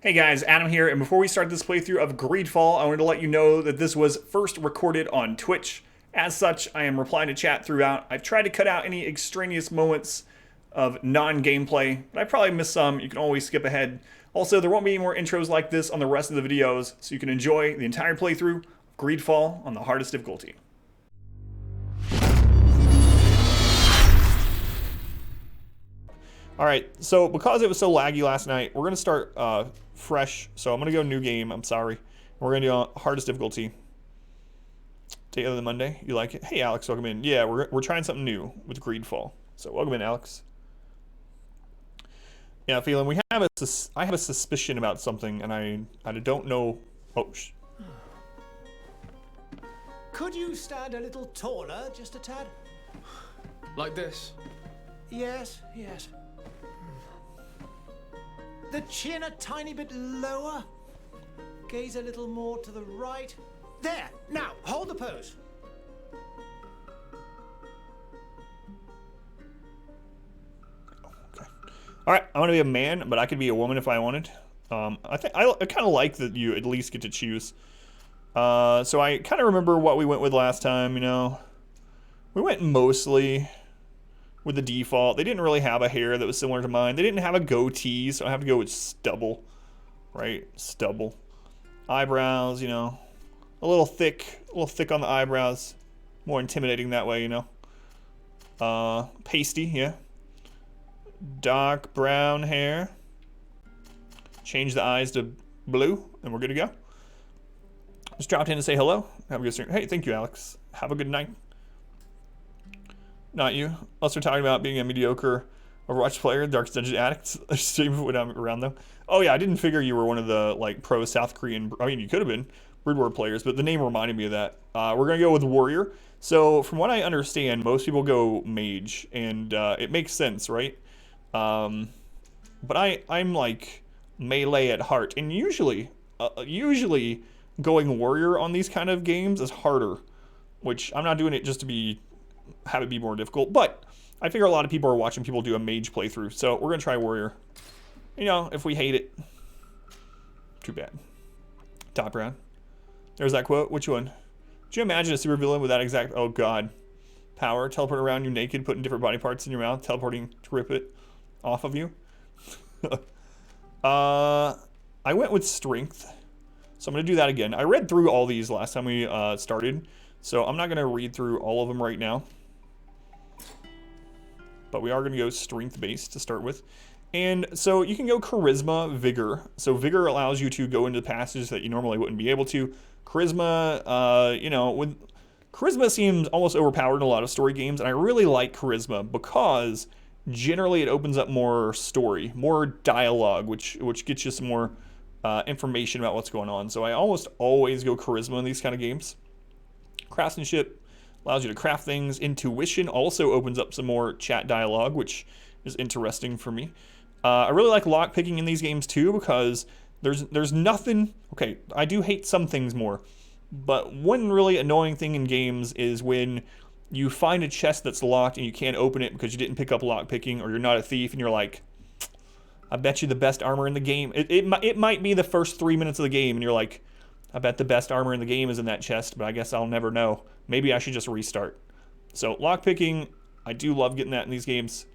Hey guys, Adam here, and before we start this playthrough of Greedfall, I wanted to let you know that this was first recorded on Twitch. As such, I am replying to chat throughout. I've tried to cut out any extraneous moments of non-gameplay, but I probably missed some. You can always skip ahead. Also, there won't be any more intros like this on the rest of the videos, so you can enjoy the entire playthrough of Greedfall on the hardest difficulty. Alright, so because it was so laggy last night, we're going to start fresh. So I'm going to go new game, I'm sorry. We're going to do hardest difficulty. Day other than Monday, you like it? Hey Alex, welcome in. Yeah, we're trying something new with Greedfall. So welcome in, Alex. Yeah, feeling I have a suspicion about something, and I don't know. Oh, Could you stand a little taller, just a tad? Like this? Yes, yes. The chin a tiny bit lower. Gaze a little more to the right. There! Now, hold the pose. Okay. Alright, I want to be a man, but I could be a woman if I wanted. I kind of like that you at least get to choose. So I kind of remember what we went with last time, you know. We went mostly with the default. They didn't really have a hair that was similar to mine. They didn't have a goatee, so I have to go with stubble. Right? Stubble. Eyebrows, you know. A little thick on the eyebrows. More intimidating that way, you know. Pasty, yeah. Dark brown hair. Change the eyes to blue, and we're good to go. Just dropped in to say hello. Have a good stream. Hey, thank you, Alex. Have a good night. Not you. Also talking about being a mediocre Overwatch player, Dark Dungeon addict. Stream when I'm around them. Oh yeah, I didn't figure you were one of the like pro South Korean. I mean, you could have been Brood War players, but the name reminded me of that. We're gonna go with warrior. So from what I understand, most people go mage, and it makes sense, right? But I'm like melee at heart, and usually going warrior on these kind of games is harder. Which I'm not doing it just to have it be more difficult, but I figure a lot of people are watching people do a mage playthrough, so we're gonna try warrior. You know, if we hate it, too bad. Top round. There's that quote. Which one? Could you imagine a supervillain with that exact, oh god, power? Teleport around you naked, putting different body parts in your mouth, teleporting to rip it off of you? I went with strength, so I'm gonna do that again. I read through all these last time we started, so I'm not gonna read through all of them right now. But we are going to go strength-based to start with. And so you can go charisma, vigor. So vigor allows you to go into passages that you normally wouldn't be able to. Charisma, you know, charisma seems almost overpowered in a lot of story games, and I really like charisma because generally it opens up more story, more dialogue, which gets you some more information about what's going on. So I almost always go charisma in these kind of games. Craftsmanship allows you to craft things. Intuition also opens up some more chat dialogue, which is interesting for me. I really like lockpicking in these games too because there's nothing. Okay, I do hate some things more, but one really annoying thing in games is when you find a chest that's locked and you can't open it because you didn't pick up lockpicking or you're not a thief and you're like, I bet you the best armor in the game. It might be the first 3 minutes of the game and you're like, I bet the best armor in the game is in that chest, but I guess I'll never know. Maybe I should just restart. So lockpicking, I do love getting that in these games.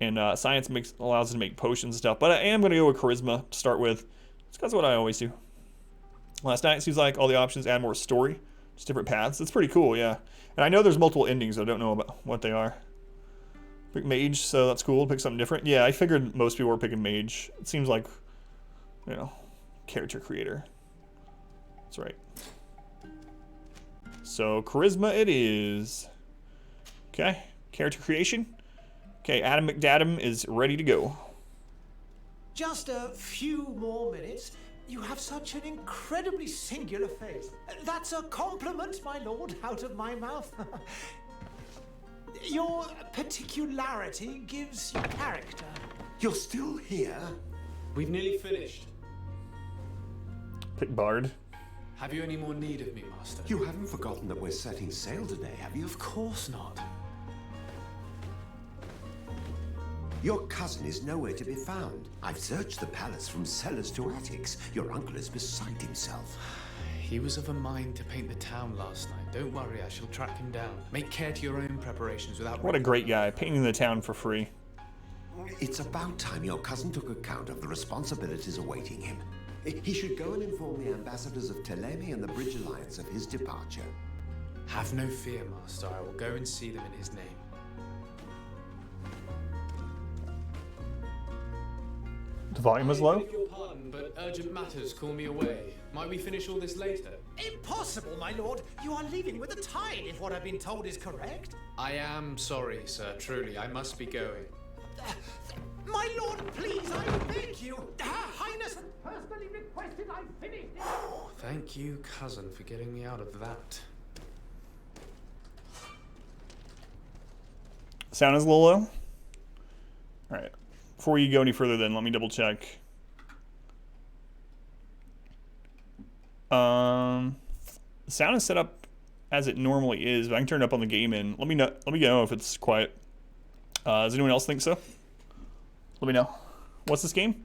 And science allows us to make potions and stuff. But I am going to go with charisma to start with. It's because what I always do. Last night, it seems like all the options add more story. Just different paths. It's pretty cool, yeah. And I know there's multiple endings. I don't know about what they are. Pick mage, so that's cool. Pick something different. Yeah, I figured most people were picking mage. It seems like, you know, character creator. That's right. So charisma it is. Okay, character creation. Okay, Adam McDadam is ready to go. Just a few more minutes. You have such an incredibly singular face. That's a compliment, my lord, out of my mouth. Your particularity gives you character. You're still here? We've nearly finished. Pick bard. Have you any more need of me, Master? You haven't forgotten that we're setting sail today, have you? Of course not. Your cousin is nowhere to be found. I've searched the palace from cellars to attics. Your uncle is beside himself. He was of a mind to paint the town last night. Don't worry, I shall track him down. Make care to your own preparations without... What a great guy, painting the town for free. It's about time your cousin took account of the responsibilities awaiting him. He should go and inform the ambassadors of Telemi and the Bridge Alliance of his departure. Have no fear, Master. I will go and see them in his name. The volume is I low. beg your pardon, but urgent matters call me away. Might we finish all this later? Impossible, my lord. You are leaving with a tide, if what I've been told is correct. I am sorry, sir. Truly, I must be going. My lord, please, I beg you. Her Highness has personally requested I finish it. Thank you, cousin, for getting me out of that. Sound is a little low. Alright. Before you go any further then, let me double check. The sound is set up as it normally is, but I can turn it up on the game and let me know if it's quiet. Does anyone else think so? Let me know. What's this game?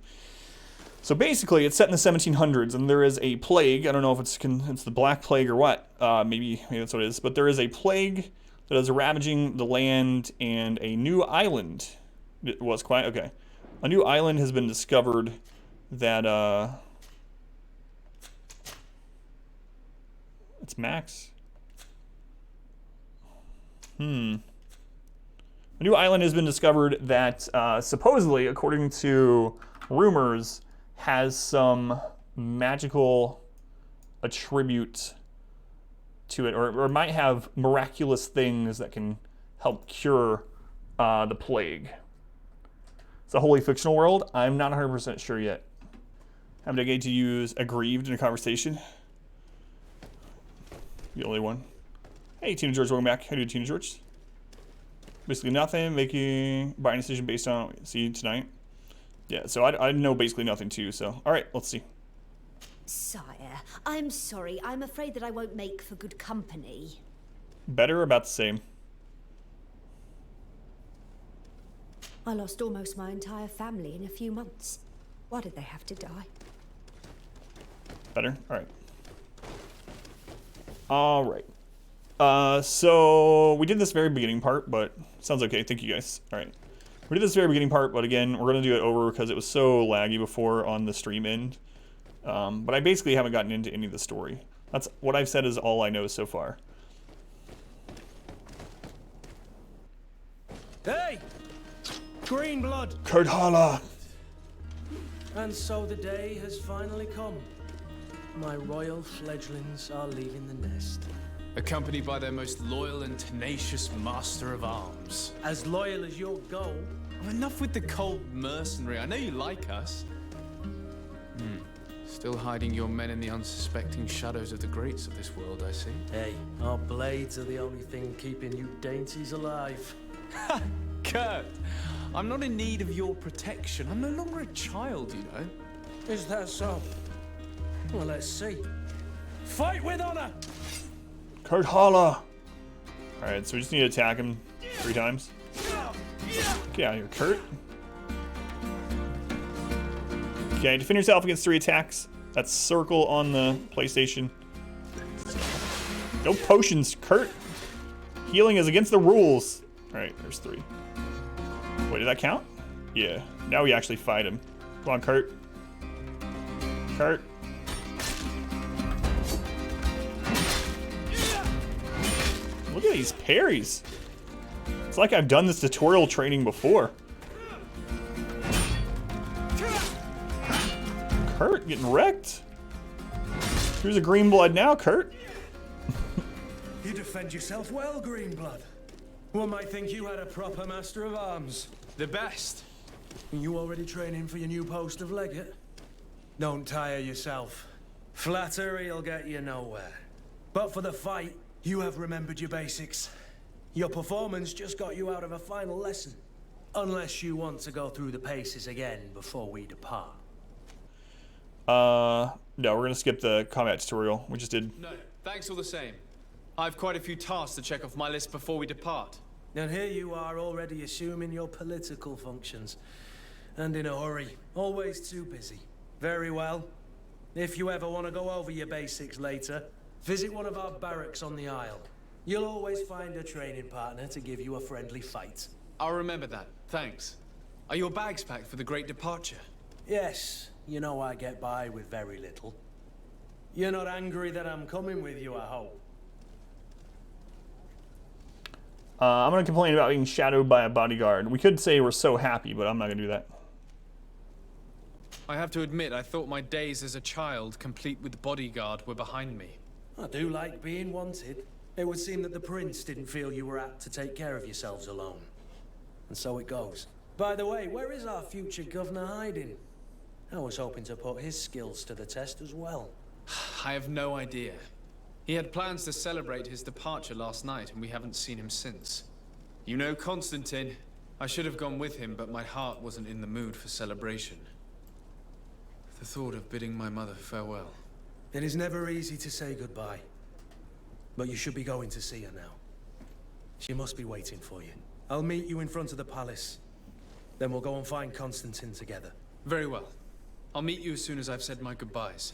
So basically, it's set in the 1700s, and there is a plague. I don't know if it's the Black Plague or what. Maybe that's what it is. But there is a plague that is ravaging the land, and a new island. It was quiet. Okay, a new island has been discovered that it's Max. A new island has been discovered that supposedly, according to rumors, has some magical attribute to it, or might have miraculous things that can help cure the plague. It's a wholly fictional world. I'm not 100% sure yet. I'm going to use aggrieved in a conversation. The only one. Hey, Tina George, welcome back. How do you do, Tina George? Basically nothing, buying a decision based on what you see tonight. Yeah, so I know basically nothing too, so. All right, let's see. Sire, I'm sorry. I'm afraid that I won't make for good company. Better or about the same? I lost almost my entire family in a few months. Why did they have to die? Better? All right. All right. So we did this very beginning part, but sounds okay. Thank you guys. All right. We did this very beginning part, but again, we're going to do it over because it was so laggy before on the stream end. But I basically haven't gotten into any of the story. That's what I've said is all I know so far. Hey! Green blood! Kurdhala! And so the day has finally come. My royal fledglings are leaving the nest. Accompanied by their most loyal and tenacious master of arms. As loyal as your goal. Oh, enough with the cold mercenary. I know you like us. Still hiding your men in the unsuspecting shadows of the greats of this world, I see. Hey, our blades are the only thing keeping you dainties alive. Ha! Kurt! I'm not in need of your protection. I'm no longer a child, you know. Is that so? Well, let's see. Fight with honor! Kurdhala! Alright, so we just need to attack him 3 times. Get out of here, Kurt. Okay, defend yourself against 3 attacks. That's circle on the PlayStation. No potions, Kurt. Healing is against the rules. Alright, there's 3. Wait, did that count? Yeah. Now we actually fight him. Come on, Kurt. Kurt. Look at these parries. It's like I've done this tutorial training before. Kurt getting wrecked. Who's a green blood now, Kurt? You defend yourself well, Greenblood. One might think you had a proper master of arms. The best. You already training for your new post of legate? Don't tire yourself. Flattery'll get you nowhere. But for the fight, you have remembered your basics. Your performance just got you out of a final lesson. Unless you want to go through the paces again before we depart. No, we're gonna skip the combat tutorial. We just did. No, thanks all the same. I've quite a few tasks to check off my list before we depart. And here you are already assuming your political functions. And in a hurry. Always too busy. Very well. If you ever want to go over your basics later, visit one of our barracks on the Isle. You'll always find a training partner to give you a friendly fight. I'll remember that. Thanks. Are your bags packed for the great departure? Yes, you know I get by with very little. You're not angry that I'm coming with you, I hope. I'm going to complain about being shadowed by a bodyguard. We could say we're so happy, but I'm not going to do that. I have to admit, I thought my days as a child, complete with the bodyguard, were behind me. I do like being wanted. It would seem that the prince didn't feel you were apt to take care of yourselves alone. And so it goes. By the way, where is our future governor hiding? I was hoping to put his skills to the test as well. I have no idea. He had plans to celebrate his departure last night, and we haven't seen him since. You know Constantine. I should have gone with him, but my heart wasn't in the mood for celebration. The thought of bidding my mother farewell. It is never easy to say goodbye. But you should be going to see her now. She must be waiting for you. I'll meet you in front of the palace. Then we'll go and find Constantine together. Very well. I'll meet you as soon as I've said my goodbyes.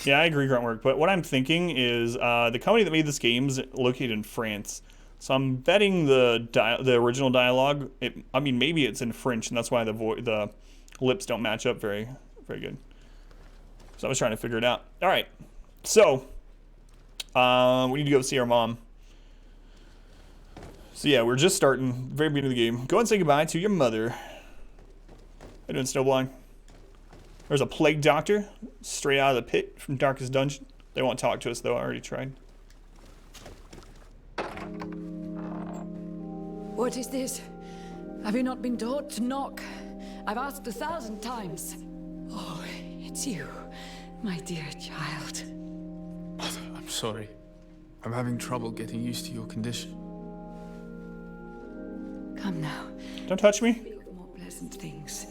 Yeah, I agree, Gruntwork. But what I'm thinking is the company that made this game is located in France. So I'm betting the original dialogue, I mean, maybe it's in French, and that's why the lips don't match up very good. So I was trying to figure it out. All right. So we need to go see our mom. So yeah, we're just starting, very beginning of the game. Go and say goodbye to your mother. How you doing, Snowblind? There's a plague doctor straight out of the pit from Darkest Dungeon. They won't talk to us though, I already tried. What is this? Have you not been taught to knock? I've asked 1,000 times. Oh, it's you, my dear child. Mother, I'm sorry. I'm having trouble getting used to your condition. Come now. Don't touch me. Speak of more pleasant things.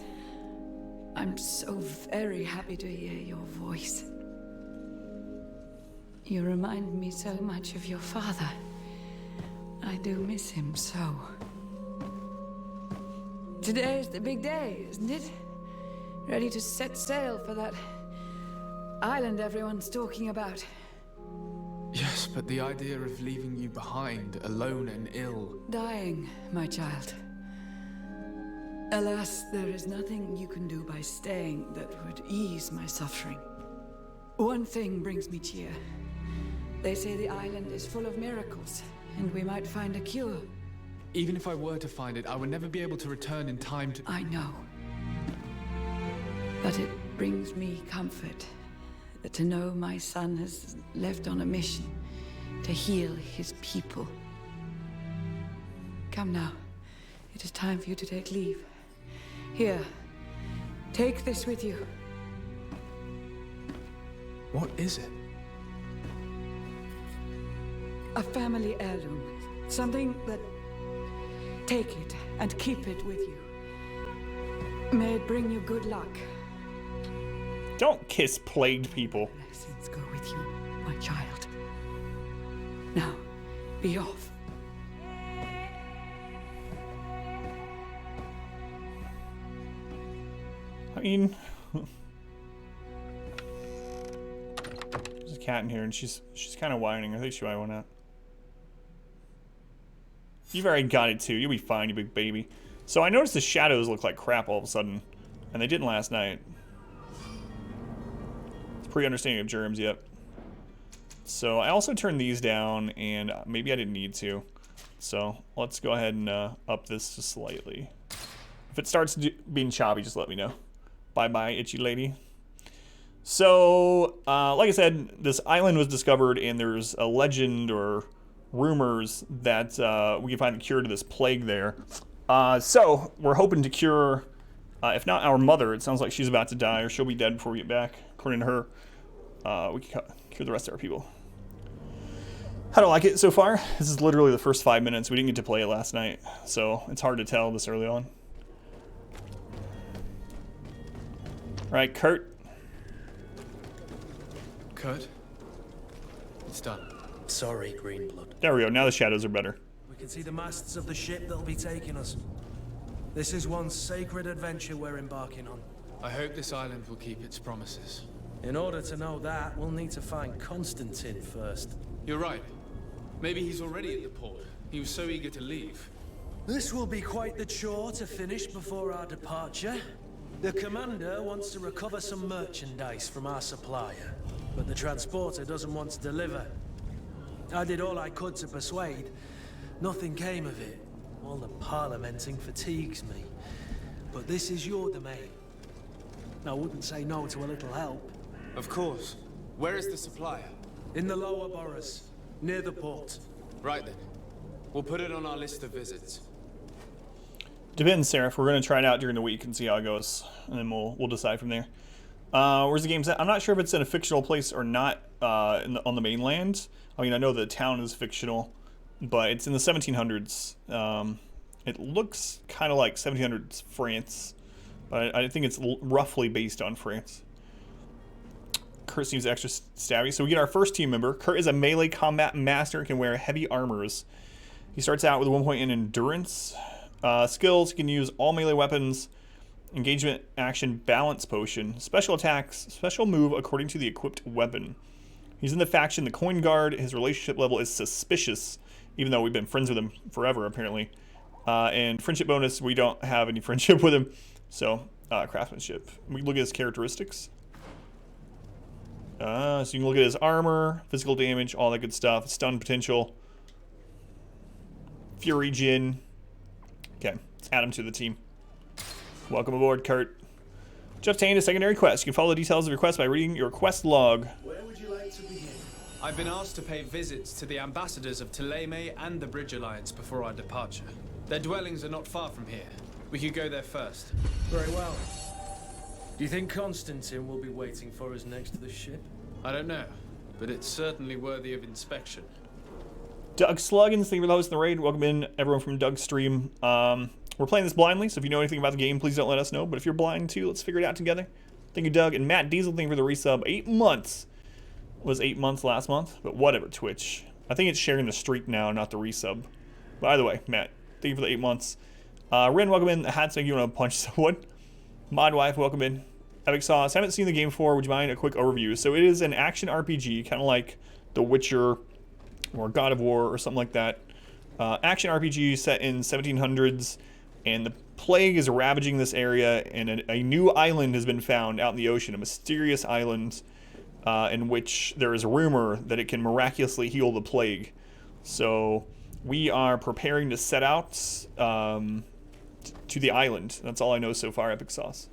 I'm so very happy to hear your voice. You remind me so much of your father. I do miss him so. Today is the big day, isn't it? Ready to set sail for that island everyone's talking about. Yes, but the idea of leaving you behind, alone and ill. Dying, my child. Alas, there is nothing you can do by staying that would ease my suffering. One thing brings me cheer. They say the island is full of miracles, and we might find a cure. Even if I were to find it, I would never be able to return in time to... I know. But it brings me comfort to know my son has left on a mission to heal his people. Come now. It is time for you to take leave. Here, take this with you. What is it? A family heirloom. Something that... Take it and keep it with you. May it bring you good luck. Don't kiss plagued people. Blessings go with you, my child. Now, be off. I mean, there's a cat in here, and she's kind of whining. I think she might want out. You've already got it too. You'll be fine, you big baby. So I noticed the shadows look like crap all of a sudden, and they didn't last night. It's pretty understanding of germs yet. So I also turned these down, and maybe I didn't need to. So let's go ahead and up this just slightly. If it starts being choppy, just let me know. Bye-bye, itchy lady. So, like I said, this island was discovered, and there's a legend or rumors that we can find the cure to this plague there. So, we're hoping to cure, if not our mother, it sounds like she's about to die, or she'll be dead before we get back, according to her. We can cure the rest of our people. How do I like it so far? This is literally the first 5 minutes. We didn't get to play it last night, so it's hard to tell this early on. Right, Kurt. Kurt? It's done. Sorry, Greenblood. There we go. Now the shadows are better. We can see the masts of the ship that'll be taking us. This is one sacred adventure we're embarking on. I hope this island will keep its promises. In order to know that, we'll need to find Constantine first. You're right. Maybe he's already at the port. He was so eager to leave. This will be quite the chore to finish before our departure. The commander wants to recover some merchandise from our supplier, but the transporter doesn't want to deliver. I did all I could to persuade. Nothing came of it. All the parliamenting fatigues me. But this is your domain. I wouldn't say no to a little help. Of course. Where is the supplier? In the lower boroughs, near the port. Right then. We'll put it on our list of visits. Depends, Seraph. We're going to try it out during the week and see how it goes, and then we'll decide from there. Where's the game set? I'm not sure if it's in a fictional place or not on the mainland. I mean, I know the town is fictional, but it's in the 1700s. It looks kind of like 1700s France, but I think it's roughly based on France. Kurt seems extra stabby. So we get our first team member. Kurt is a melee combat master and can wear heavy armors. He starts out with a 1 point in endurance. Skills, he can use all melee weapons, engagement, action, balance potion, special attacks, special move according to the equipped weapon. He's in the faction The Coin Guard. His relationship level is suspicious, even though we've been friends with him forever, apparently. And friendship bonus, we don't have any friendship with him. So, craftsmanship. We can look at his characteristics. So you can look at his armor, physical damage, all that good stuff. Stun potential. Fury Jin. Okay, let's add him to the team. Welcome aboard, Kurt. Just obtained a secondary quest. You can follow the details of your quest by reading your quest log. Where would you like to begin? I've been asked to pay visits to the ambassadors of Thélème and the Bridge Alliance before our departure. Their dwellings are not far from here. We could go there first. Very well. Do you think Constantine will be waiting for us next to the ship? I don't know, but it's certainly worthy of inspection. Doug Sluggins, thank you for the host in the raid. Welcome in, everyone from Doug's stream. We're playing this blindly, so if you know anything about the game, please don't let us know. But if you're blind too, let's figure it out together. Thank you, Doug. And Matt Diesel, thank you for the resub. 8 months. Was 8 months last month? But whatever, Twitch. I think it's sharing the streak now, not the resub. By the way, Matt, thank you for the 8 months. Ren, welcome in. Hats, thank you want to punch someone. Modwife, welcome in. Epic Sauce, haven't seen the game before. Would you mind a quick overview? So it is an action RPG, kind of like The Witcher or God of War or something like that. Action RPG set in 1700s, and the plague is ravaging this area, and a new island has been found out in the ocean, a mysterious island in which there is a rumor that it can miraculously heal the plague. So we are preparing to set out to the island. That's all I know so far, Epic Sauce.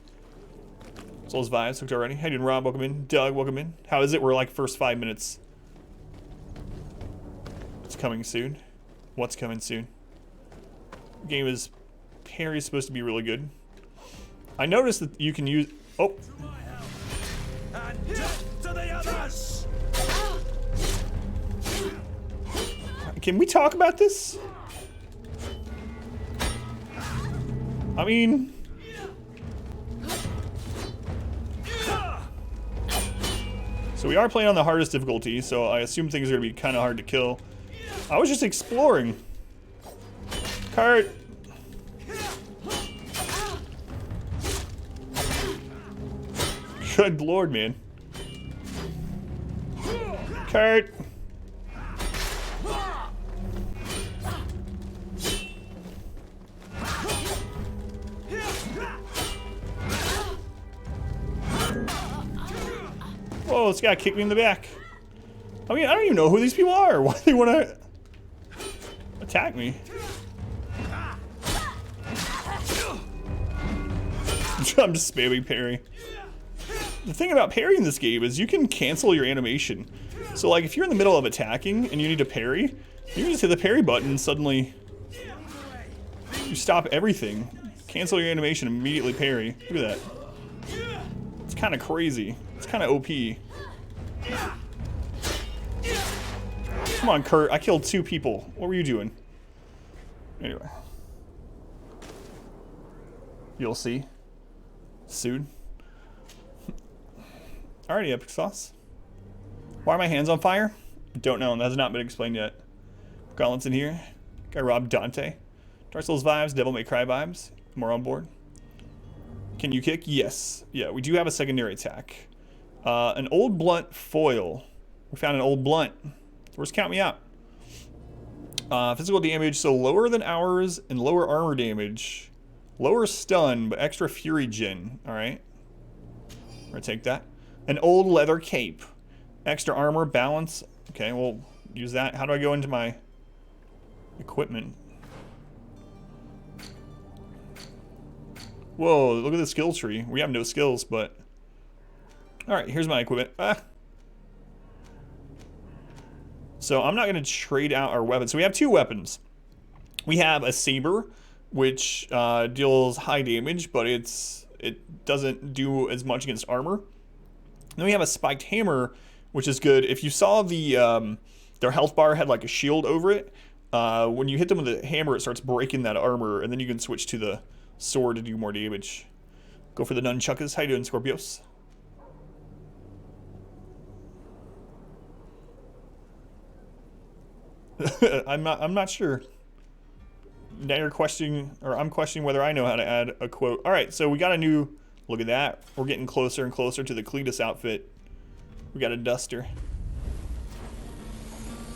Souls Vibes hooked already. How you doing, Rob? Welcome in. Doug, welcome in. How is it? We're like first 5 minutes. It's coming soon. What's coming soon? Game is Harry's supposed to be really good. I noticed that you can use. Oh. And death to the others! Can we talk about this? I mean. So we are playing on the hardest difficulty, so I assume things are going to be kind of hard to kill. I was just exploring. Kurt. Good lord, man. Kurt. Whoa, this guy kicked me in the back. I mean, I don't even know who these people are. Why do they want to attack me? I'm just spamming parry. The thing about parry in this game is you can cancel your animation. So like if you're in the middle of attacking and you need to parry, you can just hit the parry button and suddenly you stop everything. Cancel your animation, immediately parry. Look at that. It's kind of crazy. It's kind of OP. Come on, Kurt. I killed 2 people. What were you doing? Anyway. You'll see. Soon. Alrighty, Epic Sauce. Why are my hands on fire? Don't know. That has not been explained yet. Gauntlets in here. Guy robbed Dante. Dark Souls vibes, Devil May Cry vibes. More on board. Can you kick? Yes. Yeah, we do have a secondary attack. An old blunt foil. We found an old blunt. Where's count me out? Physical damage, so lower than ours and lower armor damage. Lower stun, but extra fury gen. Alright. We're gonna take that. An old leather cape. Extra armor, balance. Okay, we'll use that. How do I go into my equipment? Whoa, look at the skill tree. We have no skills, but... Alright, here's my equipment. Ah. So I'm not going to trade out our weapons. So we have two weapons. We have a saber, which deals high damage, but it doesn't do as much against armor. Then we have a spiked hammer, which is good. If you saw their health bar had like a shield over it, when you hit them with a hammer, it starts breaking that armor, and then you can switch to the sword to do more damage. Go for the nunchuckers. How you doing, Scorpios? I'm not sure. Now you're questioning, or I'm questioning whether I know how to add a quote. All right, so we got a new. Look at that. We're getting closer and closer to the Cletus outfit. We got a duster.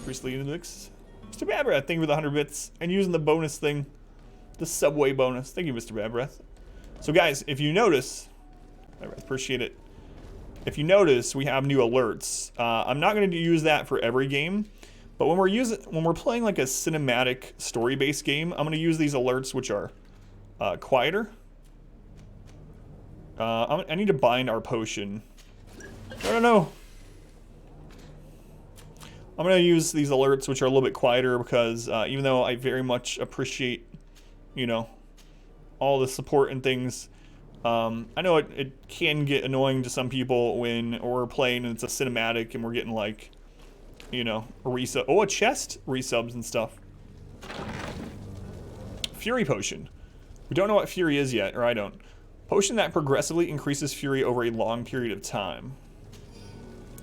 Priestly Unix. Mr. Badbreath, thank you for the 100 bits and using the bonus thing, the subway bonus. Thank you, Mr. Badbreath. So guys, if you notice, I appreciate it. If you notice, we have new alerts. I'm not going to use that for every game. But when we're playing like a cinematic story-based game, I'm going to use these alerts, which are quieter. I need to bind our potion. I don't know. I'm going to use these alerts, which are a little bit quieter, because even though I very much appreciate, you know, all the support and things, I know it can get annoying to some people when we're playing and it's a cinematic and we're getting like, you know, a resub. Oh, a chest resubs and stuff. Fury potion. We don't know what fury is yet, or I don't. Potion that progressively increases fury over a long period of time.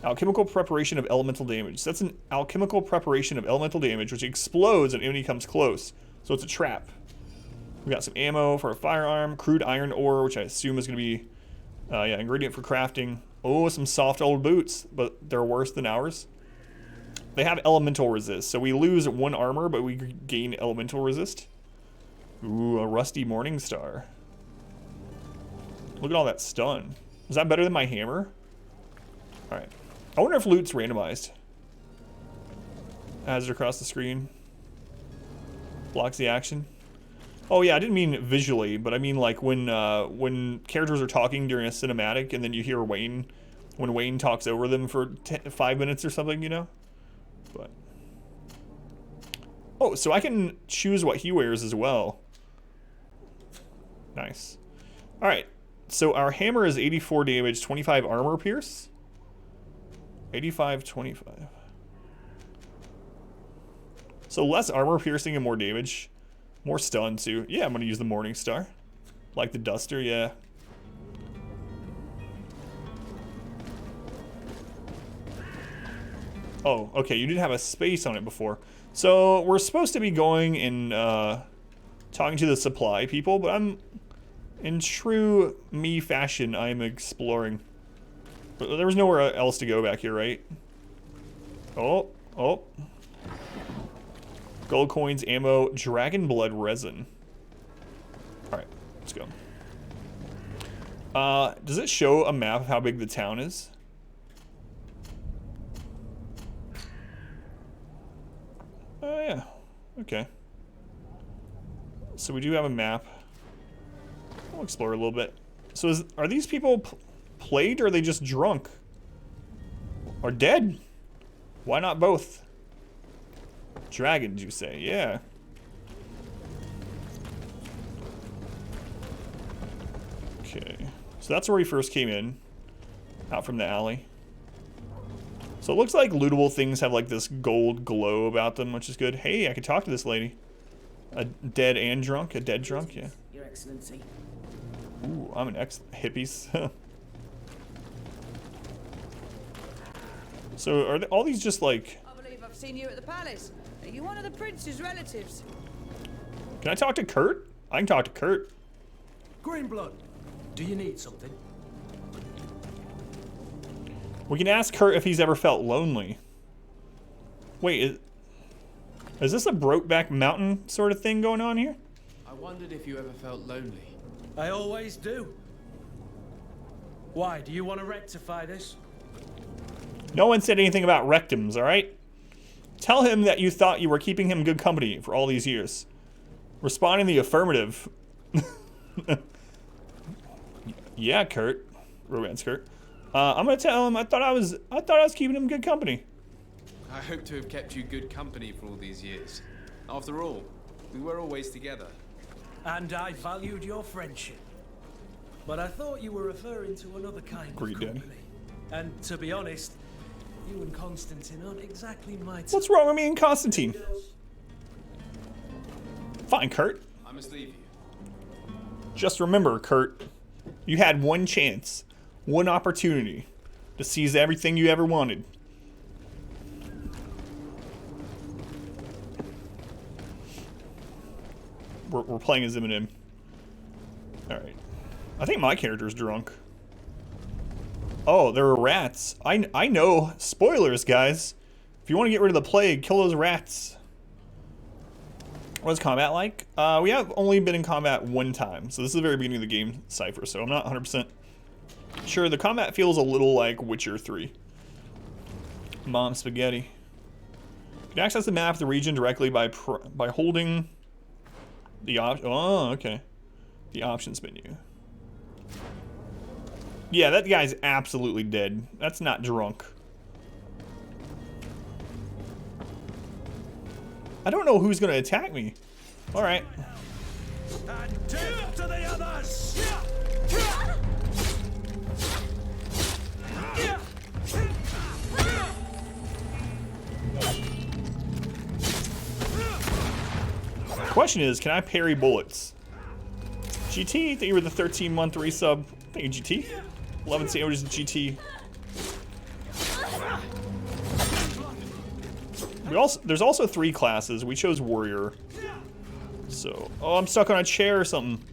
Alchemical preparation of elemental damage. So that's an alchemical preparation of elemental damage, which explodes when enemy comes close. So it's a trap. We got some ammo for a firearm, crude iron ore, which I assume is going to be, yeah, ingredient for crafting. Oh, some soft old boots, but they're worse than ours. They have elemental resist, so we lose one armor, but we gain elemental resist. Ooh, a rusty morning star. Look at all that stun. Is that better than my hammer? Alright. I wonder if loot's randomized. As it across the screen. Blocks the action. Oh yeah, I didn't mean visually, but I mean like when characters are talking during a cinematic and then you hear Wayne, when Wayne talks over them for 5 minutes or something, you know? But oh, so I can choose what he wears as well. Nice. Alright, so our hammer is 84 damage, 25 armor pierce. 85, 25. So less armor piercing and more damage. More stun too. Yeah, I'm gonna use the Morning Star. Like the Duster, yeah. Oh, okay, you didn't have a space on it before. So we're supposed to be going and talking to the supply people, but I'm, in true me fashion, I'm exploring. But there was nowhere else to go back here, right? Oh, oh. Gold coins, ammo, dragon blood resin. Alright, let's go. Does it show a map of how big the town is? Oh, yeah. Okay. So we do have a map. We'll explore a little bit. So are these people plagued or are they just drunk? Or dead? Why not both? Dragons, you say? Yeah. Okay. So that's where we first came in. Out from the alley. So it looks like lootable things have like this gold glow about them, which is good. Hey, I could talk to this lady. A dead and drunk? A dead drunk? Yeah. Your Excellency. Ooh, I'm an hippies. So are all these just like... I believe I've seen you at the palace. Are Are you one of the prince's relatives? Can I talk to Kurt? I can talk to Kurt. Greenblood, do you need something? We can ask Kurt if he's ever felt lonely. Wait, is this a Brokeback Mountain sort of thing going on here? I wondered if you ever felt lonely. I always do. Why, do you want to rectify this? No one said anything about rectums, alright? Tell him that you thought you were keeping him good company for all these years. Respond in the affirmative. Yeah, Kurt. Romance Kurt. I'm gonna tell him I thought I was keeping him good company. I hope to have kept you good company for all these years. After all, we were always together. And I valued your friendship. But I thought you were referring to another kind Greed of Daddy. company. And to be honest, you and Constantine aren't exactly my type. What's wrong with me and Constantine? Fine, Kurt. I must leave you. Just remember, Kurt, you had one chance, one opportunity to seize everything you ever wanted. We're playing as Eminem. Alright. I think my character's drunk. Oh, there are rats. I know. Spoilers, guys. If you want to get rid of the plague, kill those rats. What's combat like? We have only been in combat one time, so this is the very beginning of the game, Cypher, so I'm not 100% sure. The combat feels a little like Witcher 3. Mom spaghetti. You can access the map of the region directly by holding the the options menu. Yeah, that guy's absolutely dead. That's not drunk. I don't know who's gonna attack me. All right. And death to the others! Question is, can I parry bullets? GT, thank you for the 13-month resub. Thank you, GT. 11 sandwiches, GT. There's also 3 classes. We chose warrior. So, oh, I'm stuck on a chair or something.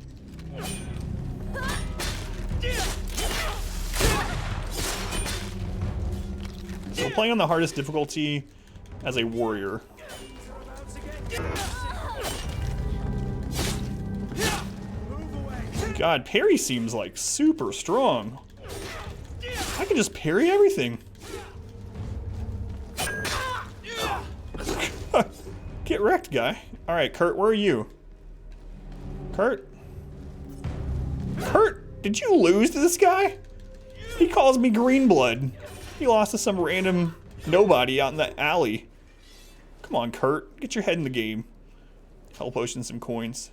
So we're playing on the hardest difficulty as a warrior. God, parry seems like super strong. I can just parry everything. Get wrecked, guy. Alright, Kurt, where are you? Kurt? Kurt, did you lose to this guy? He calls me Greenblood. He lost to some random nobody out in the alley. Come on, Kurt. Get your head in the game. Hell potion, some coins.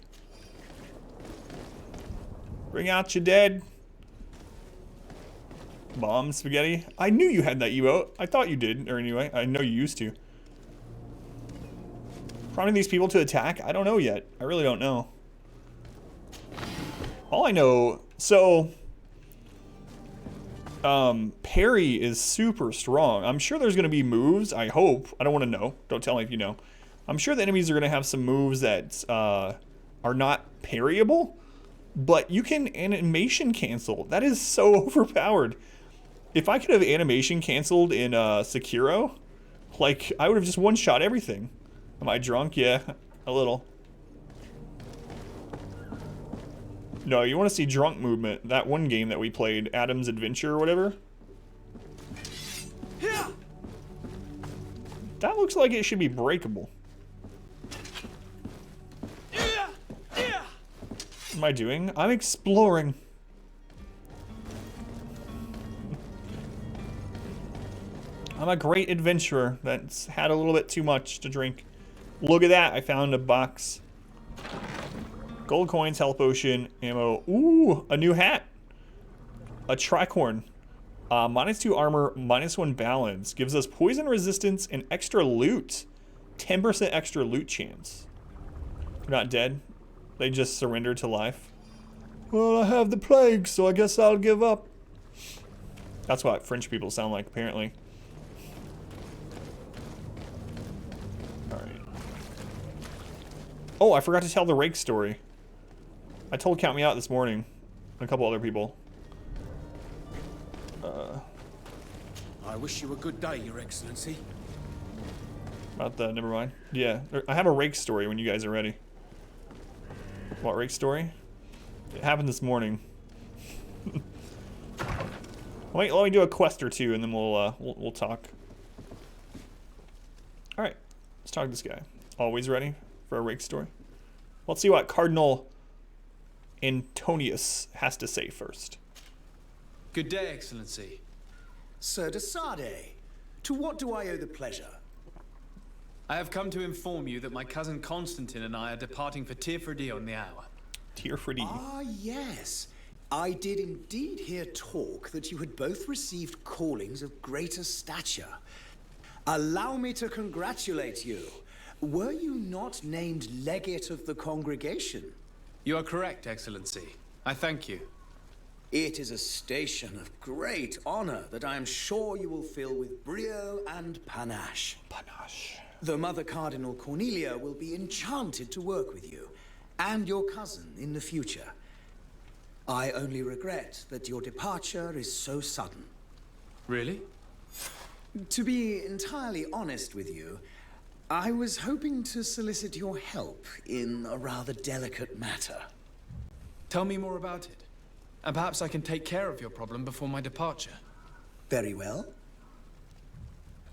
Bring out your dead. Bomb spaghetti. I knew you had that emote. I thought you did, or anyway, I know you used to. Prompting these people to attack? I don't know yet. I really don't know. All I know, so parry is super strong. I'm sure there's gonna be moves, I hope. I don't wanna know. Don't tell me if you know. I'm sure the enemies are gonna have some moves that are not parryable, but you can animation cancel. That is so overpowered. If I could have animation canceled in Sekiro, like, I would have just one-shot everything. Am I drunk? Yeah, a little. No, you want to see drunk movement. That one game that we played, Adam's Adventure or whatever. That looks like it should be breakable. What am I doing? I'm exploring. I'm a great adventurer that's had a little bit too much to drink. Look at that, I found a box. Gold coins, health potion, ammo. Ooh, a new hat. A tricorn. -2 armor, -1 balance. Gives us poison resistance and extra loot. 10% extra loot chance. They're not dead. They just surrendered to life. Well, I have the plague, so I guess I'll give up. That's what French people sound like, apparently. Alright. Oh, I forgot to tell the rake story. I told Count Me Out this morning. And a couple other people. I wish you a good day, Your Excellency. About the, never mind. Yeah, I have a rake story when you guys are ready. What rake story? It happened this morning. Let me do a quest or two, and then we'll talk. All right, let's talk to this guy. Always ready for a rake story. Let's see what Cardinal Antonius has to say first. Good day, Excellency. Sir de Sade, to what do I owe the pleasure? I have come to inform you that my cousin Constantine and I are departing for Tirfredi on the hour. Tirfredi. Ah, yes. I did indeed hear talk that you had both received callings of greater stature. Allow me to congratulate you. Were you not named legate of the congregation? You are correct, Excellency. I thank you. It is a station of great honor that I am sure you will fill with brio and panache. Panache. The Mother Cardinal Cornelia will be enchanted to work with you, and your cousin in the future. I only regret that your departure is so sudden. Really? To be entirely honest with you, I was hoping to solicit your help in a rather delicate matter. Tell me more about it. And perhaps I can take care of your problem before my departure. Very well.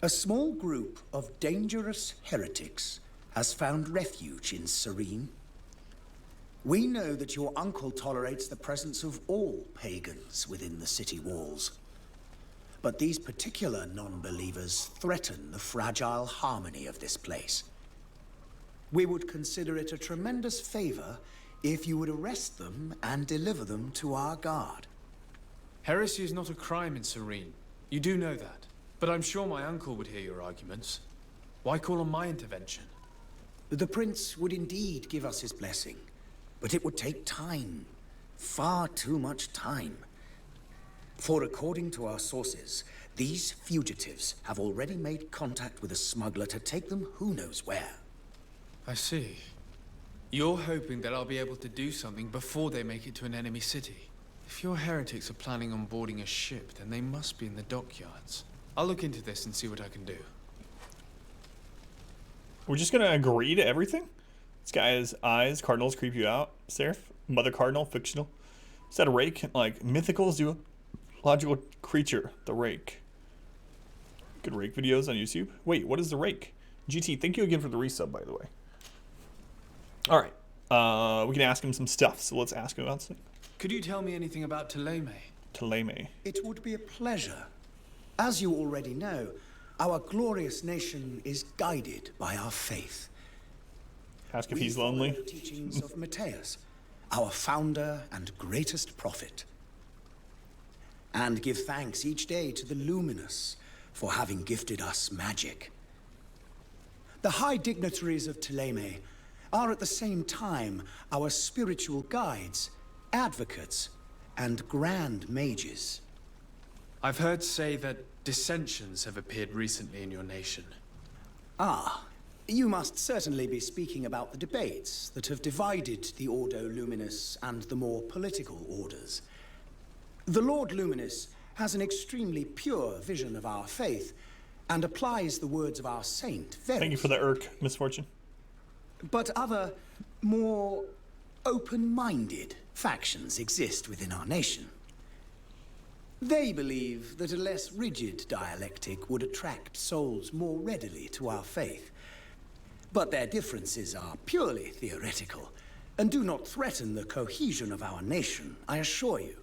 A small group of dangerous heretics has found refuge in Serene. We know that your uncle tolerates the presence of all pagans within the city walls. But these particular non-believers threaten the fragile harmony of this place. We would consider it a tremendous favor if you would arrest them and deliver them to our guard. Heresy is not a crime in Serene. You do know that. But I'm sure my uncle would hear your arguments. Why call on my intervention? The prince would indeed give us his blessing, but it would take time. Far too much time. For according to our sources, these fugitives have already made contact with a smuggler to take them who knows where. I see. You're hoping that I'll be able to do something before they make it to an enemy city. If your heretics are planning on boarding a ship, then they must be in the dockyards. I'll look into this and see what I can do. We're just gonna agree to everything? This guy's eyes, cardinals creep you out. Seraph, Mother Cardinal, fictional. Is that a rake? Like, mythical zoological creature, the rake. Good rake videos on YouTube. Wait, what is the rake? GT, thank you again for the resub, by the way. Alright, we can ask him some stuff, so let's ask him about something. Could you tell me anything about Thélème? Thélème. It would be a pleasure. As you already know, our glorious nation is guided by our faith. Ask if We he's follow lonely. the teachings of Matthias, our founder and greatest prophet. And give thanks each day to the Luminous for having gifted us magic. The high dignitaries of Thélème are at the same time our spiritual guides, advocates, and grand mages. I've heard say that dissensions have appeared recently in your nation. Ah, you must certainly be speaking about the debates that have divided the Ordo Luminis and the more political orders. The Lord Luminous has an extremely pure vision of our faith and applies the words of our saint very. Thank you for the irk, Misfortune. But other, more open-minded factions exist within our nation. They believe that a less rigid dialectic would attract souls more readily to our faith. But their differences are purely theoretical and do not threaten the cohesion of our nation, I assure you.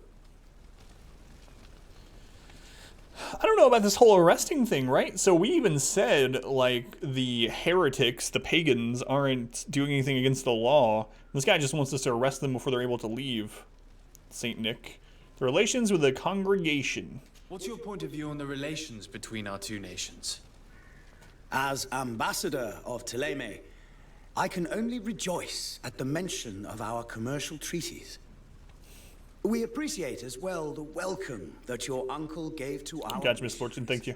I don't know about this whole arresting thing, right? So we even said, like, the heretics, the pagans, aren't doing anything against the law. This guy just wants us to arrest them before they're able to leave. Saint Nick. The relations with the congregation. What's your point of view on the relations between our two nations? As ambassador of Thélème, I can only rejoice at the mention of our commercial treaties. We appreciate as well the welcome that your uncle gave to our Gotcha, Misfortune. Thank you.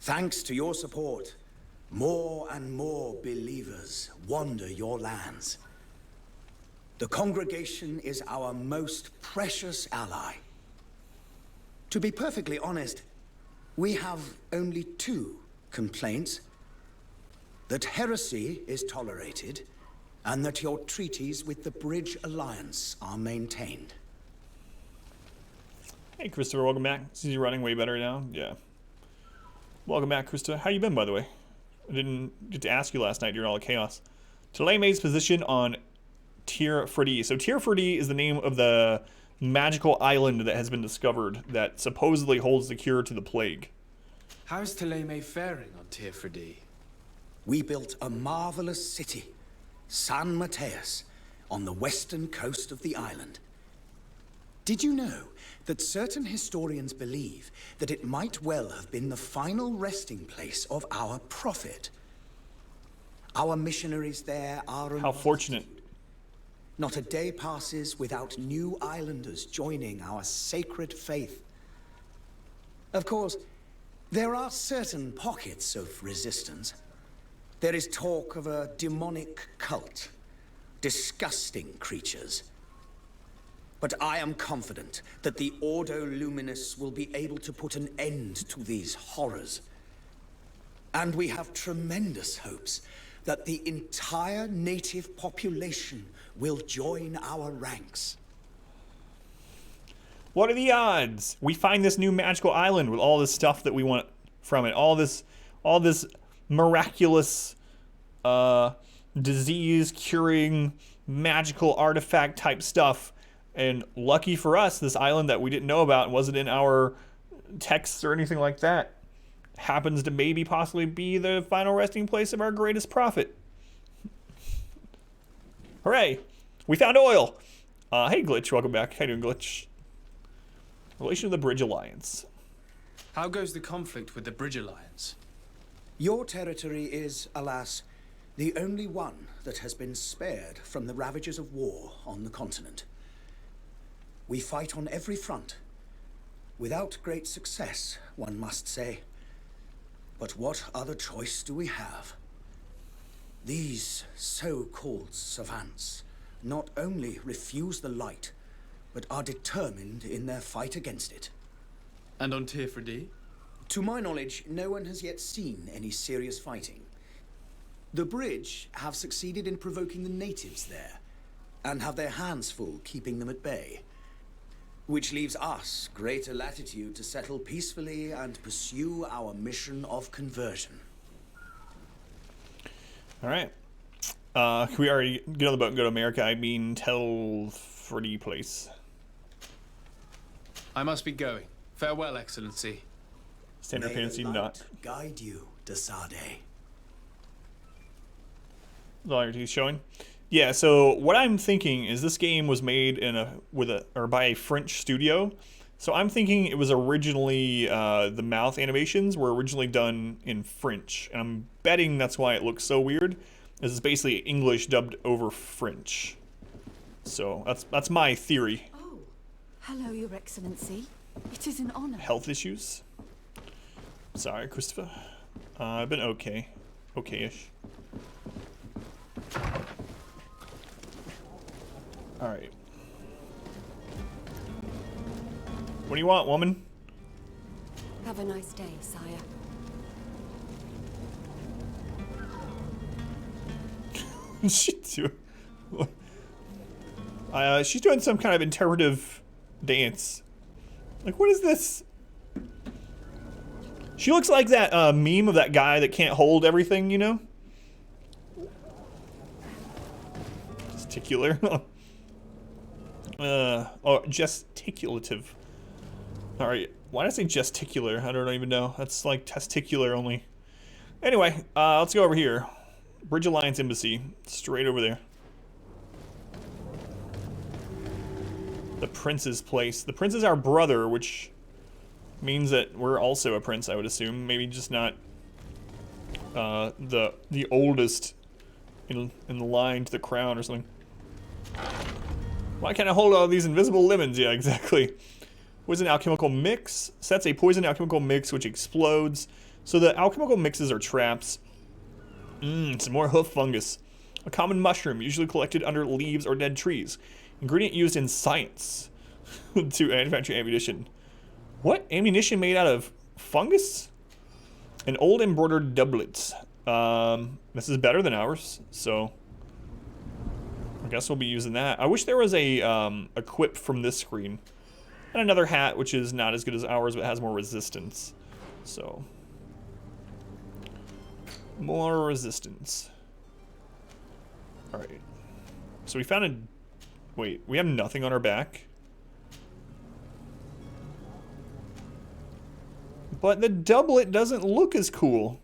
Thanks to your support, more and more believers wander your lands. The congregation is our most precious ally. To be perfectly honest, we have only two complaints: that heresy is tolerated, and that your treaties with the Bridge Alliance are maintained. Hey, Christopher, welcome back. See you running way better now. Yeah. Welcome back, Christopher. How you been, by the way? I didn't get to ask you last night during all the chaos. Taleme's position on Tir Freddy. So Tir Freddy is the name of the magical island that has been discovered that supposedly holds the cure to the plague. How's Theleme faring on Tir Freddy? We built a marvelous city, San Mateus, on the western coast of the island. Did you know that certain historians believe that it might well have been the final resting place of our prophet? Our missionaries there are... How fortunate. Not a day passes without new islanders joining our sacred faith. Of course, there are certain pockets of resistance. There is talk of a demonic cult, disgusting creatures. But I am confident that the Ordo Luminous will be able to put an end to these horrors. And we have tremendous hopes that the entire native population will join our ranks. What are the odds? We find this new magical island with all this stuff that we want from it. All this miraculous disease curing magical artifact type stuff. And lucky for us, this island that we didn't know about and wasn't in our texts or anything like that happens to maybe possibly be the final resting place of our greatest prophet. Hooray! We found oil! Hey Glitch, welcome back. How you doing, Glitch? Relation to the Bridge Alliance. How goes the conflict with the Bridge Alliance? Your territory is, alas, the only one that has been spared from the ravages of war on the continent. We fight on every front, without great success, one must say. But what other choice do we have? These so-called savants not only refuse the light, but are determined in their fight against it. And on Tir Freddy? To my knowledge, no one has yet seen any serious fighting. The Bridge have succeeded in provoking the natives there, and have their hands full keeping them at bay. Which leaves us greater latitude to settle peacefully and pursue our mission of conversion. All right. Can we already get on the boat and go to America? I mean, tell Freddy place. I must be going. Farewell, Excellency. Standard fantasy not. Guide you, Desade. All he's showing. Yeah, so what I'm thinking is this game was made by a French studio. So I'm thinking it was originally the mouth animations were originally done in French, and I'm betting that's why it looks so weird. This is basically English dubbed over French. So that's my theory. Oh, hello, Your Excellency. It is an honor. Health issues? Sorry, Christopher. I've been okay, okay-ish. All right. What do you want, woman? Have a nice day, sire. She's doing some kind of interpretive dance. Like, what is this? She looks like that meme of that guy that can't hold everything, you know? Gesticular. Oh, gesticulative. All right, why did I say gesticular? I don't even know. That's like testicular only. Anyway, let's go over here. Bridge Alliance Embassy, straight over there. The prince's place. The prince is our brother, which means that we're also a prince, I would assume. Maybe just not the oldest in the line to the crown or something. Why can't I hold all these invisible lemons? Yeah, exactly. Poison alchemical mix. Sets a poison alchemical mix which explodes. So the alchemical mixes are traps. Some more hoof fungus. A common mushroom, usually collected under leaves or dead trees. Ingredient used in science to manufacture ammunition. What? Ammunition made out of fungus? An old embroidered doublet. This is better than ours, so I guess we'll be using that. I wish there was a equip from this screen. And another hat, which is not as good as ours, but has more resistance. So, more resistance. Alright. So we found a... Wait, we have nothing on our back? But the doublet doesn't look as cool.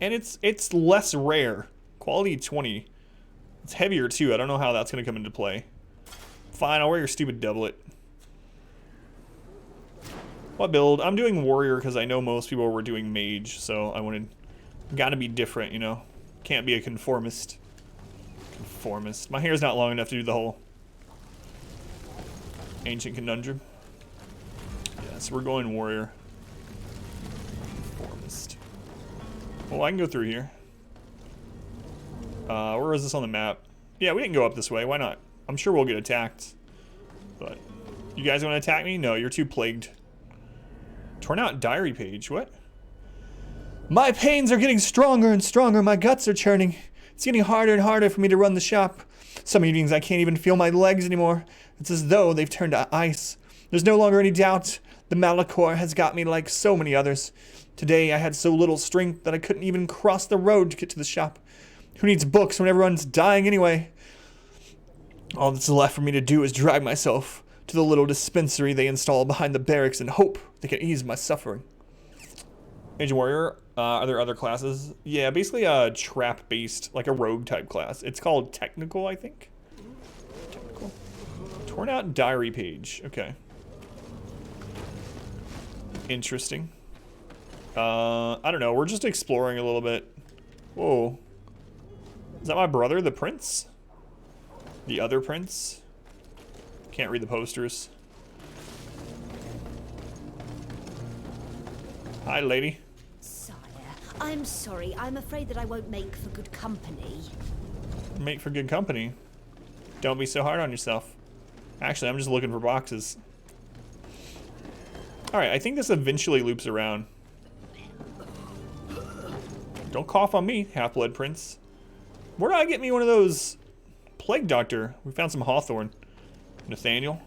And it's less rare. Quality 20. It's heavier too. I don't know how that's going to come into play. Fine, I'll wear your stupid doublet. What build? I'm doing warrior because I know most people were doing mage, so I wanted... Gotta be different, you know? Can't be a conformist. Conformist. My hair's not long enough to do the whole ancient conundrum. Yeah, so we're going warrior. Conformist. Well, I can go through here. Where is this on the map? Yeah, we didn't go up this way. Why not? I'm sure we'll get attacked. But you guys want to attack me? No, you're too plagued. Torn out diary page. What? My pains are getting stronger and stronger. My guts are churning. It's getting harder and harder for me to run the shop. Some evenings I can't even feel my legs anymore. It's as though they've turned to ice. There's no longer any doubt. The Malachor has got me like so many others. Today I had so little strength that I couldn't even cross the road to get to the shop. Who needs books when everyone's dying anyway? All that's left for me to do is drag myself to the little dispensary they install behind the barracks and hope they can ease my suffering. Age Warrior, are there other classes? Yeah, basically a trap-based, like a rogue type class. It's called Technical, I think. Technical. Torn out diary page. Okay. Interesting. I don't know. We're just exploring a little bit. Whoa. Is that my brother, the prince? The other prince? Can't read the posters. Hi, lady. Sire, I'm sorry. I'm afraid that I won't make for good company. Make for good company? Don't be so hard on yourself. Actually, I'm just looking for boxes. Alright, I think this eventually loops around. Don't cough on me, half-blood prince. Where do I get me one of those plague doctor? We found some hawthorn. Nathaniel.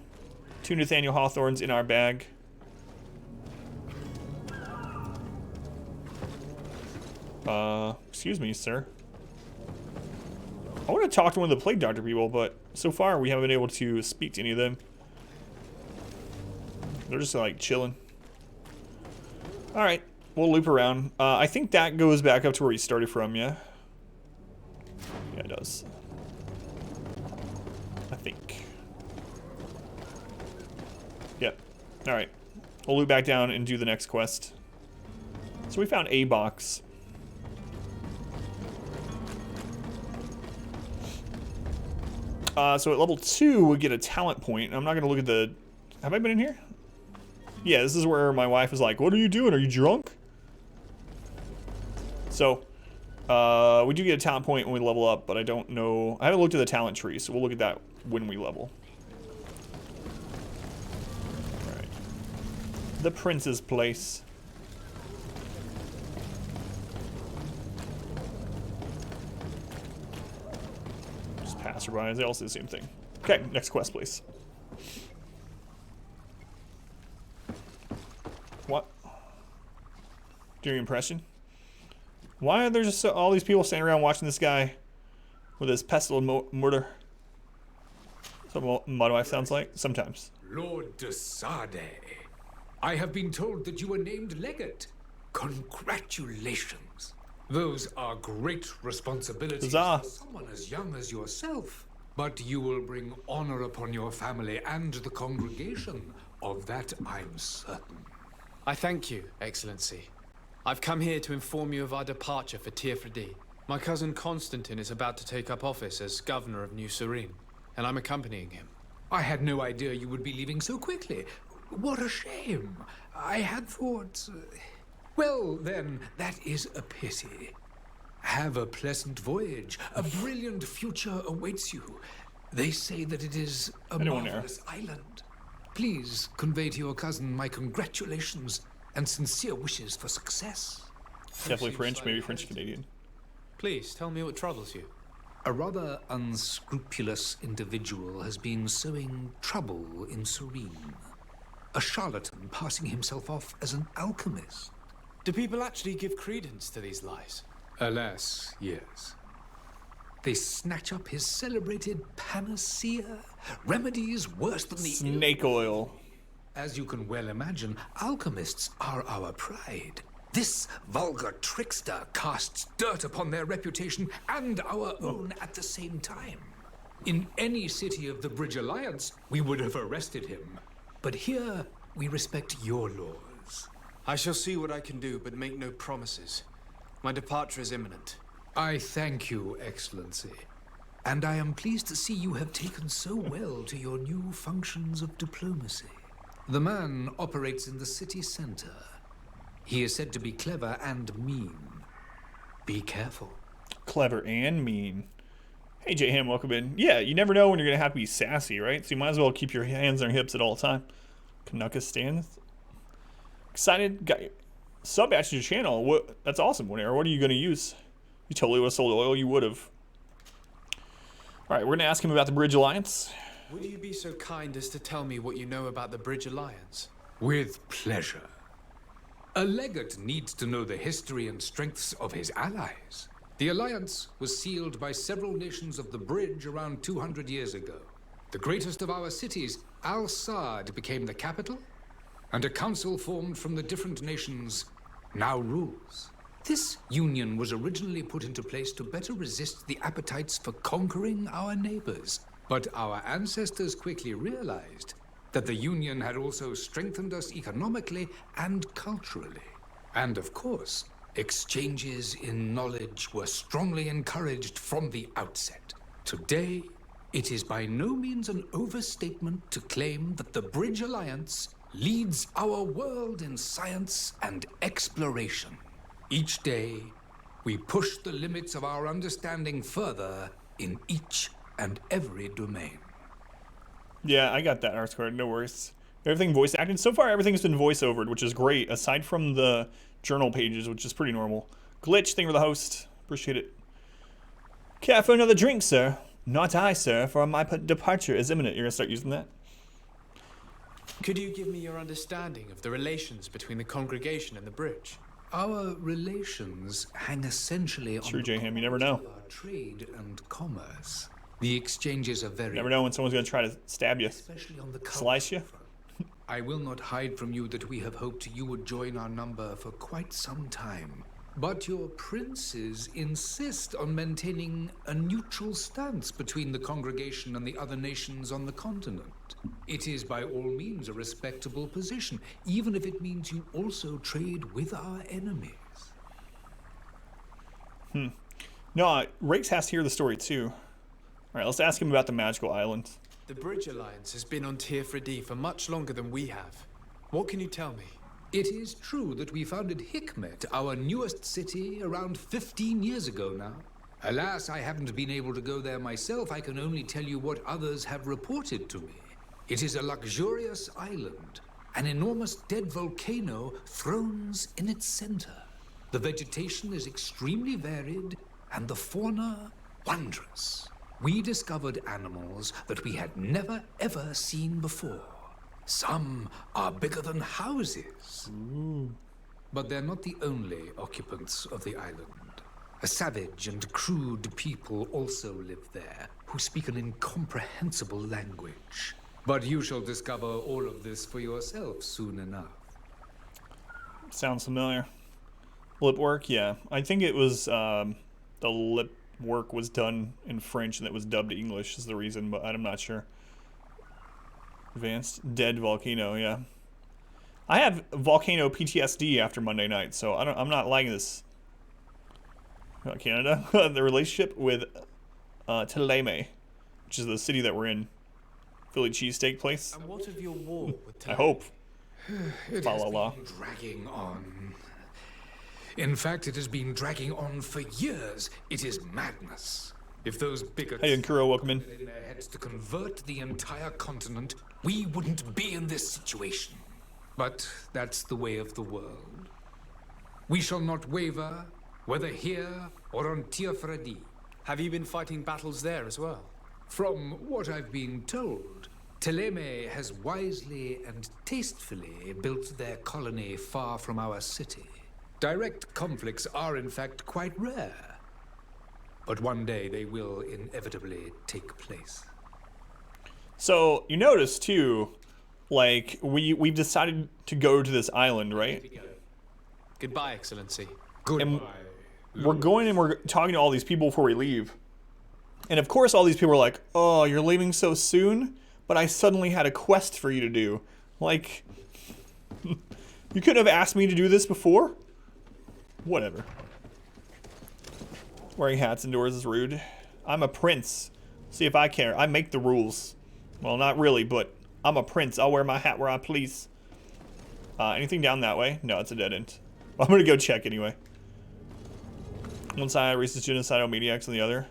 2 Nathaniel hawthorns in our bag. Excuse me, sir. I want to talk to one of the plague doctor people, but so far we haven't been able to speak to any of them. They're just like chilling. Alright, we'll loop around. I think that goes back up to where we started from, yeah? Yeah, it does. I think. Yep. Alright. We'll loop back down and do the next quest. So we found a box. So at level 2, we get a talent point. I'm not going to look at the... Have I been in here? Yeah, this is where my wife is like, what are you doing? Are you drunk? So, we do get a talent point when we level up, but I don't know... I haven't looked at the talent tree, so we'll look at that when we level. Alright. The prince's place. Just passerby, they all say the same thing. Okay, next quest, please. What? Do your impression? Why are there just all these people standing around watching this guy with his pestle mortar? That's what my wife sounds like sometimes. Lord de Sade, I have been told that you were named legate. Congratulations. Those are great responsibilities Huzzah. for someone as young as yourself. But you will bring honor upon your family and the congregation. Of that I'm certain. I thank you, Excellency. I've come here to inform you of our departure for Tirfredi. My cousin Constantine is about to take up office as governor of New Serene, and I'm accompanying him. I had no idea you would be leaving so quickly. What a shame. I had thought... Well, then, that is a pity. Have a pleasant voyage. A brilliant future awaits you. They say that it is a marvelous island. Please convey to your cousin my congratulations and sincere wishes for success. Definitely French, maybe French-Canadian. Please, tell me what troubles you. A rather unscrupulous individual has been sowing trouble in Serene. A charlatan passing himself off as an alchemist. Do people actually give credence to these lies? Alas, yes. They snatch up his celebrated panacea, remedies worse than the snake oil. As you can well imagine, alchemists are our pride. This vulgar trickster casts dirt upon their reputation and our own at the same time. In any city of the Bridge Alliance, we would have arrested him. But here, we respect your laws. I shall see what I can do, but make no promises. My departure is imminent. I thank you, Excellency. And I am pleased to see you have taken so well to your new functions of diplomacy. The man operates in the city center. He is said to be clever and mean. Be careful. Clever and mean. Hey, J-Ham, welcome in. Yeah, you never know when you're going to have to be sassy, right? So you might as well keep your hands on your hips at all time. Kanaka stands. Excited. Got sub at your channel. What? That's awesome, Whenever. What are you going to use? You totally would have sold oil. You would have. All right, we're going to ask him about the Bridge Alliance. Would you be so kind as to tell me what you know about the Bridge Alliance? With pleasure. A legate needs to know the history and strengths of his allies. The alliance was sealed by several nations of the Bridge around 200 years ago. The greatest of our cities, Al-Saad, became the capital, and a council formed from the different nations now rules. This union was originally put into place to better resist the appetites for conquering our neighbors. But our ancestors quickly realized that the union had also strengthened us economically and culturally. And of course, exchanges in knowledge were strongly encouraged from the outset. Today, it is by no means an overstatement to claim that the Bridge Alliance leads our world in science and exploration. Each day, we push the limits of our understanding further in each and every domain. Yeah, I got that, R-Squared. No worries. Everything voice acted. So far, everything's been voice-overed, which is great, aside from the journal pages, which is pretty normal. Glitch, thank you for the host. Appreciate it. Care for another drink, sir? Not I, sir, for my departure is imminent. You're going to start using that? Could you give me your understanding of the relations between the congregation and the bridge? Our relations hang essentially on J-Ham, you never know. Our trade and commerce. The exchanges are very... Never know when someone's going to try to stab you. Especially on the slice you. I will not hide from you that we have hoped you would join our number for quite some time. But your princes insist on maintaining a neutral stance between the congregation and the other nations on the continent. It is by all means a respectable position, even if it means you also trade with our enemies. No, Rakes has to hear the story too. All right, let's ask him about the magical island. The Bridge Alliance has been on Tier D for much longer than we have. What can you tell me? It is true that we founded Hikmet, our newest city, around 15 years ago now. Alas, I haven't been able to go there myself. I can only tell you what others have reported to me. It is a luxurious island. An enormous dead volcano thrones in its center. The vegetation is extremely varied, and the fauna wondrous. We discovered animals that we had never ever seen before. Some are bigger than houses. Ooh. But they're not the only occupants of the island. A savage and crude people also live there, who speak an incomprehensible language. But you shall discover all of this for yourself soon enough. Sounds familiar. Lip work, yeah. I think it was the lip work was done in French and it was dubbed to English is the reason, but I'm not sure. Advanced dead volcano, yeah. I have volcano PTSD after Monday night, so I'm not liking this. Canada, the relationship with Teleme, which is the city that we're in. Philly cheesesteak place. And what of your war with Teleme? I hope. It has been dragging on. In fact, it has been dragging on for years. It is madness. If those bigots Hey, Nkuro, welcome in. in their heads to convert the entire continent, we wouldn't be in this situation. But that's the way of the world. We shall not waver, whether here or on Tiafredi. Have you been fighting battles there as well? From what I've been told, Thélème has wisely and tastefully built their colony far from our city. Direct conflicts are, in fact, quite rare. But one day they will inevitably take place. So, you notice, too, like, we've decided to go to this island, right? Goodbye, Excellency. And we're going and we're talking to all these people before we leave. And of course all these people are like, oh, you're leaving so soon? But I suddenly had a quest for you to do. Like, you couldn't have asked me to do this before? Whatever. Wearing hats indoors is rude. I'm a prince. See if I care. I make the rules. Well, not really, but I'm a prince. I'll wear my hat where I please. Anything down that way? No, it's a dead end. I'm gonna go check anyway. One side, racist genocidal maniacs on the other.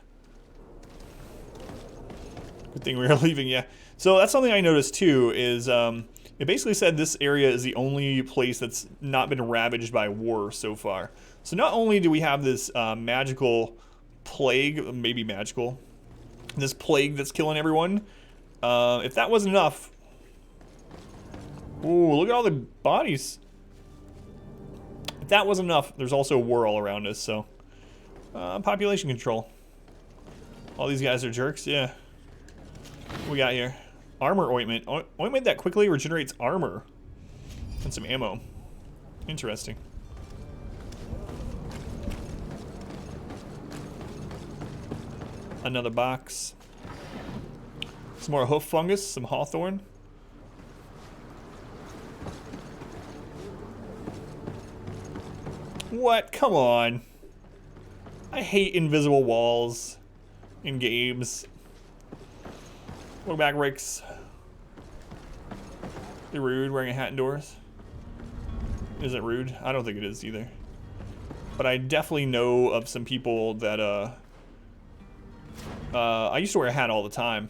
Good thing we were leaving, yeah. So that's something I noticed too, is it basically said this area is the only place that's not been ravaged by war so far. So not only do we have this magical plague, maybe magical, this plague that's killing everyone, if that wasn't enough, ooh, look at all the bodies. If that wasn't enough, there's also war all around us, so population control. All these guys are jerks, yeah. What we got here? Armor ointment. Ointment that quickly regenerates armor. And some ammo. Interesting. Another box. Some more hoof fungus, some hawthorn. What? Come on. I hate invisible walls in games. Welcome back, Ricks. You're rude, wearing a hat indoors. Is it rude? I don't think it is either. But I definitely know of some people that, I used to wear a hat all the time.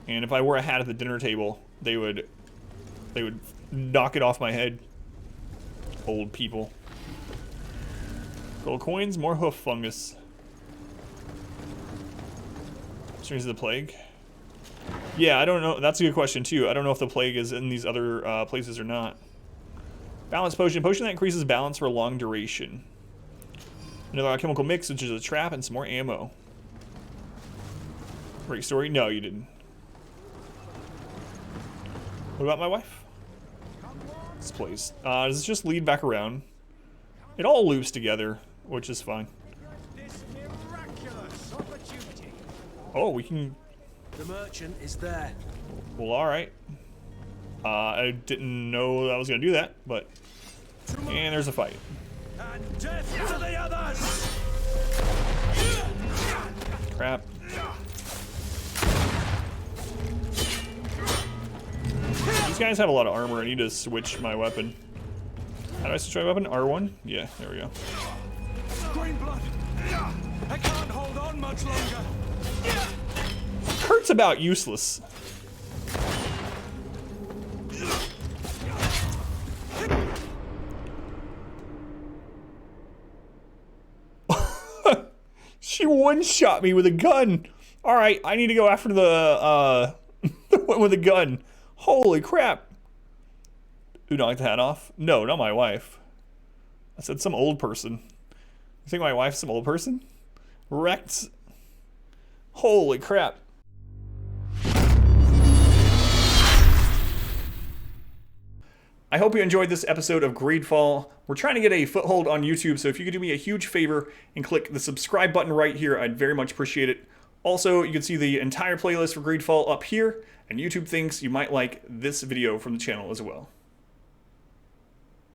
And if I wore a hat at the dinner table, they would knock it off my head. Old people. Gold coins, more hoof fungus. Strings of the plague. Yeah, I don't know. That's a good question too. I don't know if the plague is in these other places or not. Balance potion. Potion that increases balance for a long duration. Another alchemical mix, which is a trap, and some more ammo. Great story. No, you didn't. What about my wife? This place. Does this just lead back around? It all loops together, which is fine. Oh, we can... The merchant is there. Well, alright. I didn't know I was going to do that, but... And there's a fight. And death to the others! Crap. These guys have a lot of armor. I need to switch my weapon. How do I switch my weapon? R1? Yeah, there we go. Green blood! I can't hold on much longer! Kurt's about useless. She one-shot me with a gun. All right, I need to go after the one with a gun. Holy crap. Who knocked the hat off? No, not my wife. I said some old person. You think my wife's some old person? Wrecked. Holy crap. I hope you enjoyed this episode of Greedfall. We're trying to get a foothold on YouTube, so if you could do me a huge favor and click the subscribe button right here, I'd very much appreciate it. Also, you can see the entire playlist for Greedfall up here, and YouTube thinks you might like this video from the channel as well.